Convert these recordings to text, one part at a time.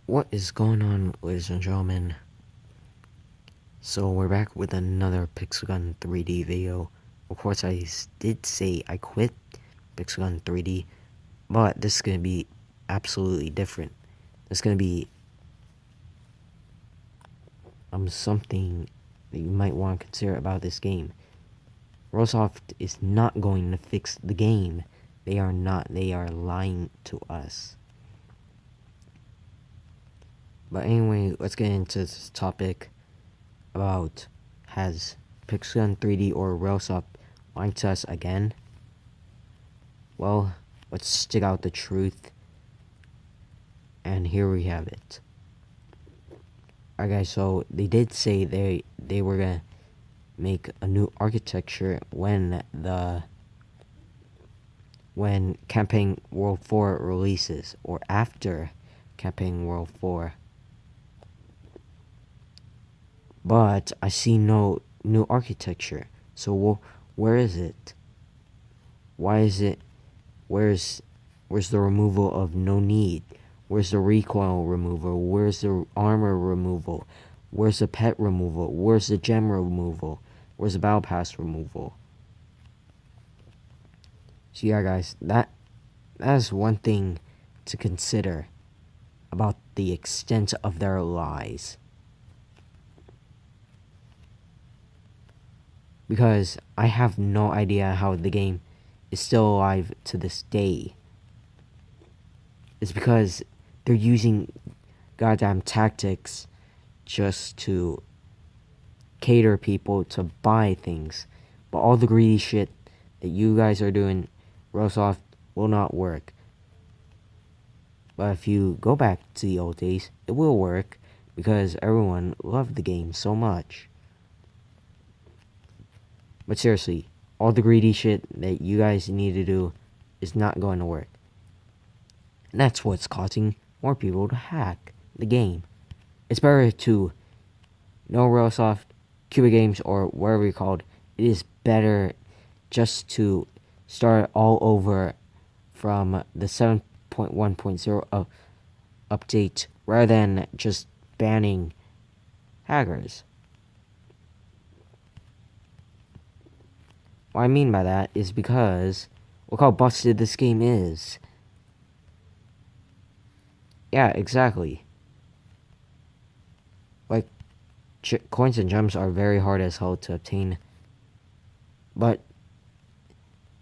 What is going on, ladies and gentlemen? So we're back with another Pixel Gun 3D video. Of course, did say I quit Pixel Gun 3D, but this is gonna be absolutely different. It's gonna be something that you might want to consider about this game. Rosoft is not going to fix the game. They are not. They are lying to us. But anyway, let's get into this topic about has Pixel 3D or Railsoft lying to us again? Well, let's stick out the truth. And here we have it. Alright guys, so they did say they were gonna make a new architecture when Campaign World 4 releases, or after Campaign World 4. But I see no new architecture. So where is it? Why is it? Where's the removal of no need? Where's the recoil removal? Where's the armor removal? Where's the pet removal? Where's the gem removal? Where's the battle pass removal? So yeah, guys, that is one thing to consider about the extent of their lies. Because I have no idea how the game is still alive to this day. It's because they're using goddamn tactics just to cater people to buy things. But all the greedy shit that you guys are doing, Rosoft, will not work. But if you go back to the old days, it will work because everyone loved the game so much. But seriously, all the greedy shit that you guys need to do is not going to work. And that's what's causing more people to hack the game. It's better to no Railsoft, Cuba Games, or whatever you're called. It is better just to start all over from the 7.1.0 update rather than just banning hackers. What I mean by that is because look how busted this game is. Yeah, exactly. Like, coins and gems are very hard as hell to obtain. But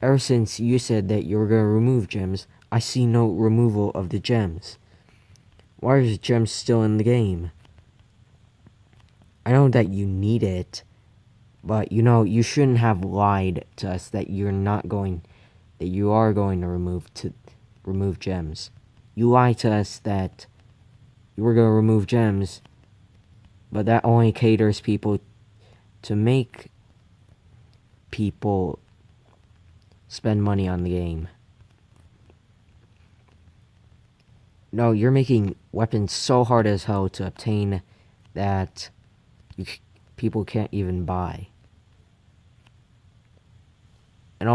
ever since you said that you were going to remove gems, I see no removal of the gems. Why are the gems still in the game? I know that you need it, but you shouldn't have lied to us that you are going to remove gems. You lied to us that you were going to remove gems, but that only caters people to make people spend money on the game. No, you're making weapons so hard as hell to obtain that people can't even buy. And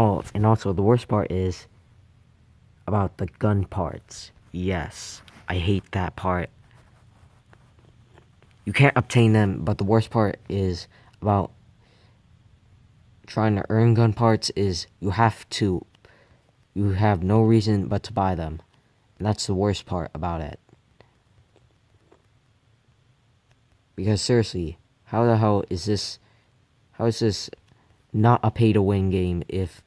also the worst part is about the gun parts. Yes, I hate that part. You can't obtain them, but the worst part is about trying to earn gun parts is you have no reason but to buy them. And that's the worst part about it. Because seriously, how the hell is this not a pay to win game if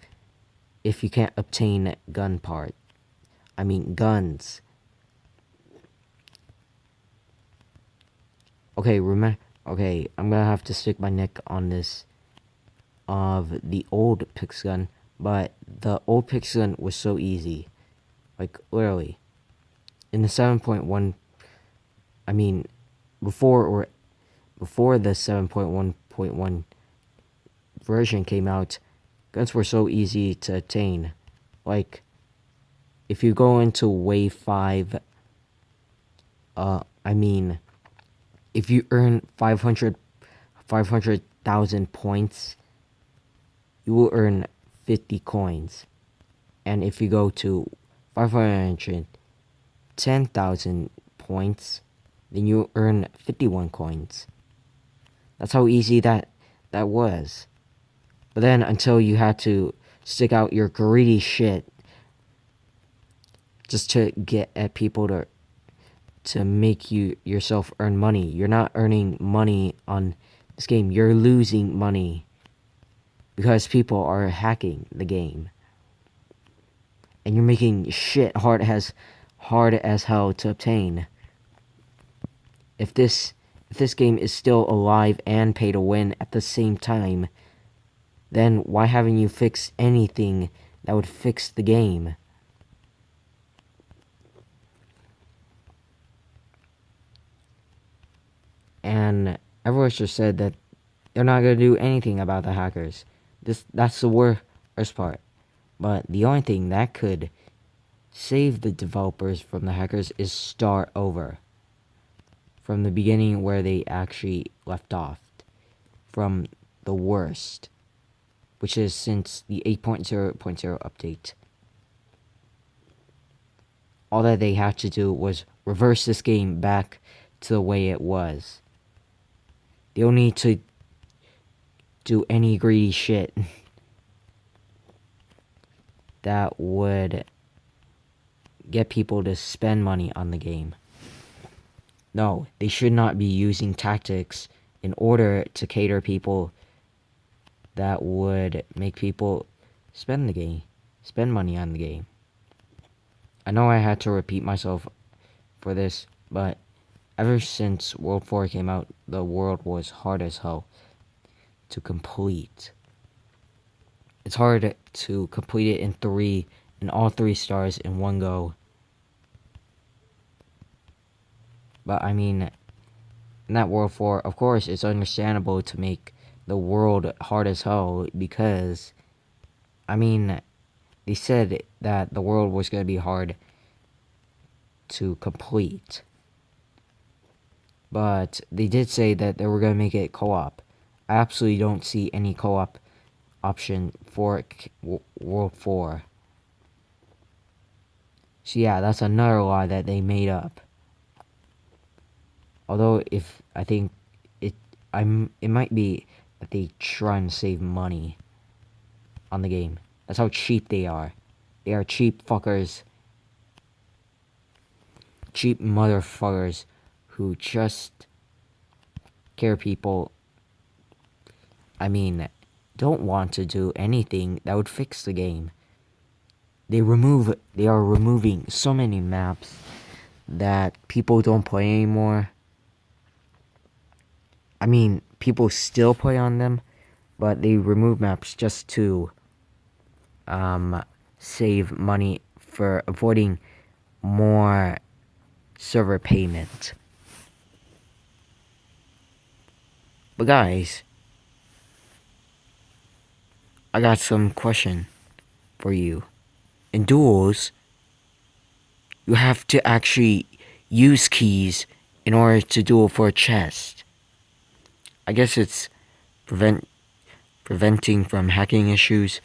you can't obtain guns. Okay, I'm gonna have to stick my neck on this of the old Pixel Gun, but the old Pixel Gun was so easy. Like, literally. In the 7.1, before the 7.1.1 version came out, guns were so easy to attain. Like, if you go into Wave 5, if you earn 500,000 points, you will earn 50 coins. And if you go to 510,000 points, then you earn 51 coins. That's how easy that was. But then until you had to stick out your greedy shit just to get at people to make yourself earn money. You're not earning money on this game. You're losing money because people are hacking the game. And you're making shit hard as hell to obtain. If this game is still alive and pay to win at the same time, then why haven't you fixed anything that would fix the game? And Everest just said that they're not going to do anything about the hackers. That's the worst part. But the only thing that could save the developers from the hackers is start over. From the beginning where they actually left off. From the worst. Which is since the 8.0.0 update. All that they had to do was reverse this game back to the way it was. They don't need to do any greedy shit that would get people to spend money on the game. No, they should not be using tactics in order to cater people that would make people spend money on the game. I know I had to repeat myself for this, but ever since World 4 came out, the world was hard as hell to complete. It's hard to complete it in all 3 stars in one go. But I mean, in that World 4, of course, it's understandable to make the world hard as hell because, I mean, they said that the world was going to be hard to complete. But they did say that they were going to make it co-op. I absolutely don't see any co-op option for World 4. So yeah, that's another lie that they made up. Although it might be that they try and save money on the game. That's how cheap they are. They are cheap fuckers. Cheap motherfuckers who just care people, don't want to do anything that would fix the game. They are removing so many maps that people don't play anymore. People still play on them, but they remove maps just to save money for avoiding more server payment. But guys, I got some question for you. In duels, you have to actually use keys in order to duel for a chest. I guess it's preventing from hacking issues.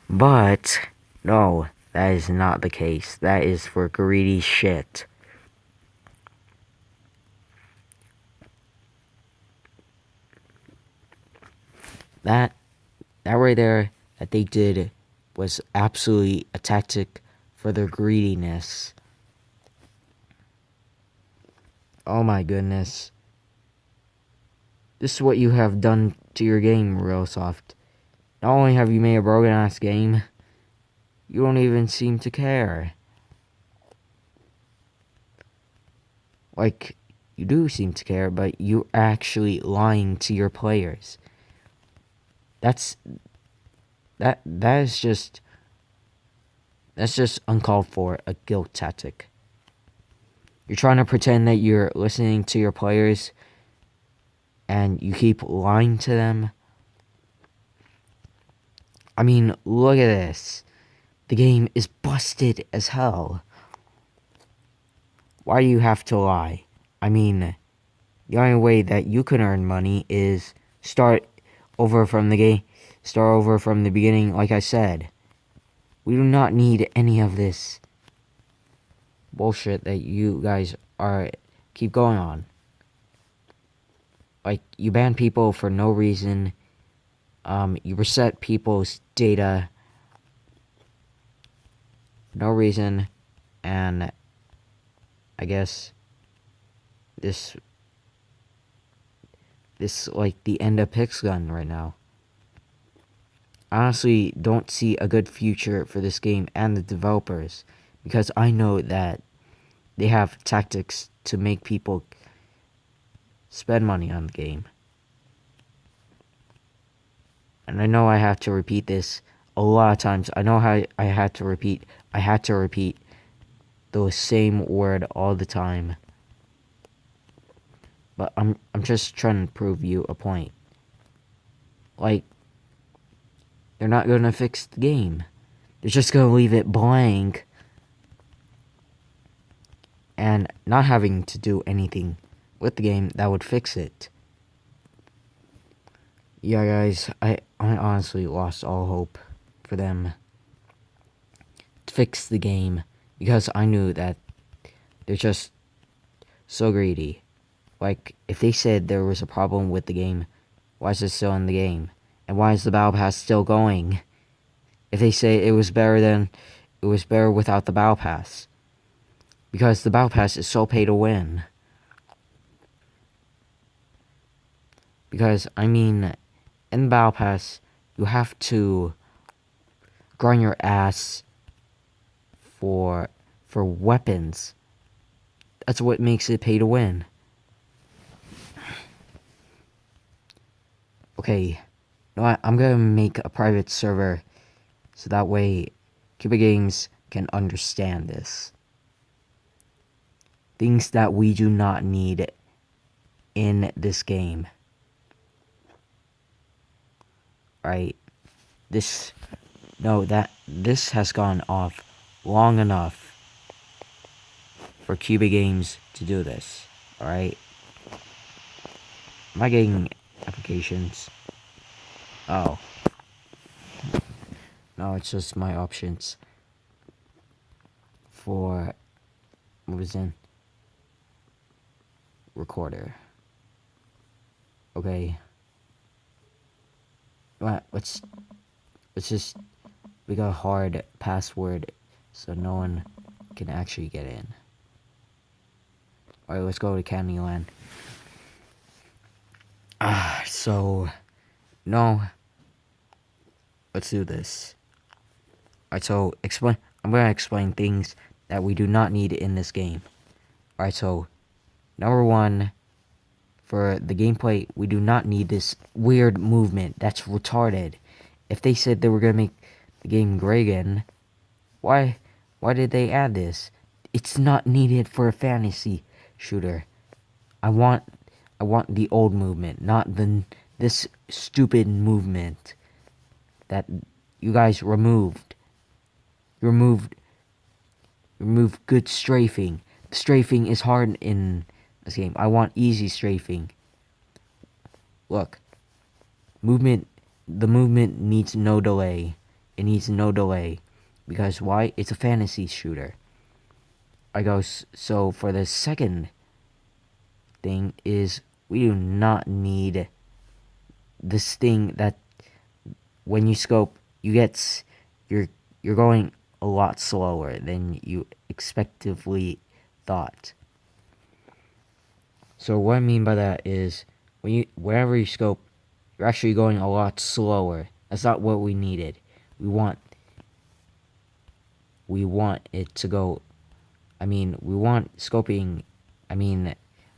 But no, that is not the case. That is for greedy shit. That right there that they did was absolutely a tactic for their greediness. Oh my goodness. This is what you have done to your game, Realsoft. Not only have you made a broken ass game, you don't even seem to care. Like, you do seem to care, but you're actually lying to your players. That's just uncalled for, a guilt tactic. You're trying to pretend that you're listening to your players and you keep lying to them. Look at this. The game is busted as hell. Why do you have to lie? The only way that you can earn money is start over from the beginning, like I said. We do not need any of this bullshit that you guys are keep going on. Like, you ban people for no reason. You reset people's data. No reason. And I guess this like the end of PixGun right now. I honestly don't see a good future for this game and the developers, because I know that they have tactics to make people spend money on the game. And I know I have to repeat this a lot of times. I know how I had to repeat the same word all the time. But I'm just trying to prove you a point. Like, they're not gonna fix the game. They're just gonna leave it blank and not having to do anything with the game that would fix it. Yeah, guys, I honestly lost all hope for them to fix the game, because I knew that they're just so greedy. Like, if they said there was a problem with the game, why is it still in the game? And why is the Battle Pass still going? If they say it was better without the Battle Pass. Because the Battle Pass is so pay to win. Because, I mean, in the Battle Pass, you have to grind your ass for weapons. That's what makes it pay to win. Okay, you know what? I'm gonna make a private server so that way Cuba Games can understand this. Things that we do not need in this game. Right? This has gone off long enough for Cuba Games to do this. Alright? Am I getting applications? Oh. No, it's just my options for what was in recorder. Okay. Let's just make a hard password so no one can actually get in. Alright, let's go to Candyland. No. Let's do this. Alright, so I'm gonna explain things that we do not need in this game. Alright, so number one, for the gameplay, we do not need this weird movement. That's retarded. If they said they were gonna make the game great again, why did they add this? It's not needed for a fantasy shooter. I want the old movement, not this stupid movement that you guys removed. You removed good strafing. Strafing is hard in this game. I want easy strafing. Look, the movement needs no delay. It needs no delay. Because why? It's a fantasy shooter. So for the second thing is, we do not need this thing that when you scope, you're going a lot slower than you expectedly thought. So what I mean by that is, whenever you scope, you're actually going a lot slower. That's not what we needed. We want it to go. We want scoping.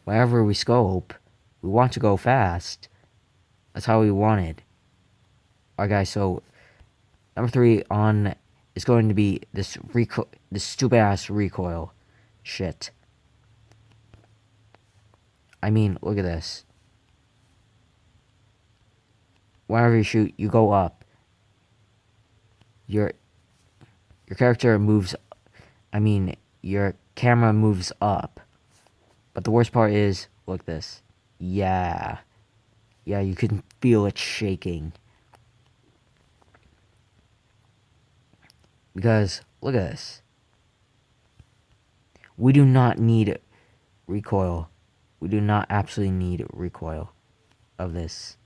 Whenever we scope, we want to go fast. That's how we wanted. Alright, guys. So number 3 on is going to be this stupid ass recoil shit. Look at this. Whenever you shoot, you go up. Your character moves. Your camera moves up. But the worst part is, look at this. Yeah, you can feel it shaking. Because look at this. We do not need recoil. We do not absolutely need recoil of this.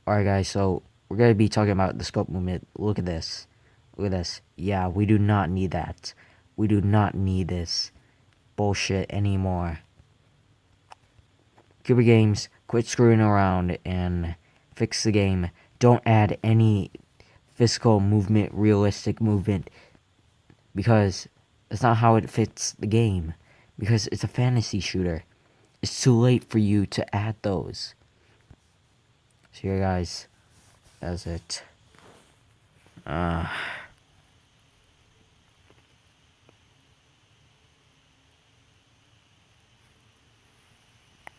Alright guys, so we're going to be talking about the scope movement. Look at this. Look at this. Yeah, we do not need that. We do not need this bullshit anymore. Cuba Games, quit screwing around and fix the game. Don't add any physical movement, realistic movement, because that's not how it fits the game. Because it's a fantasy shooter. It's too late for you to add those. So yeah guys, that's it.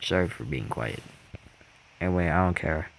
Sorry for being quiet. Anyway, I don't care.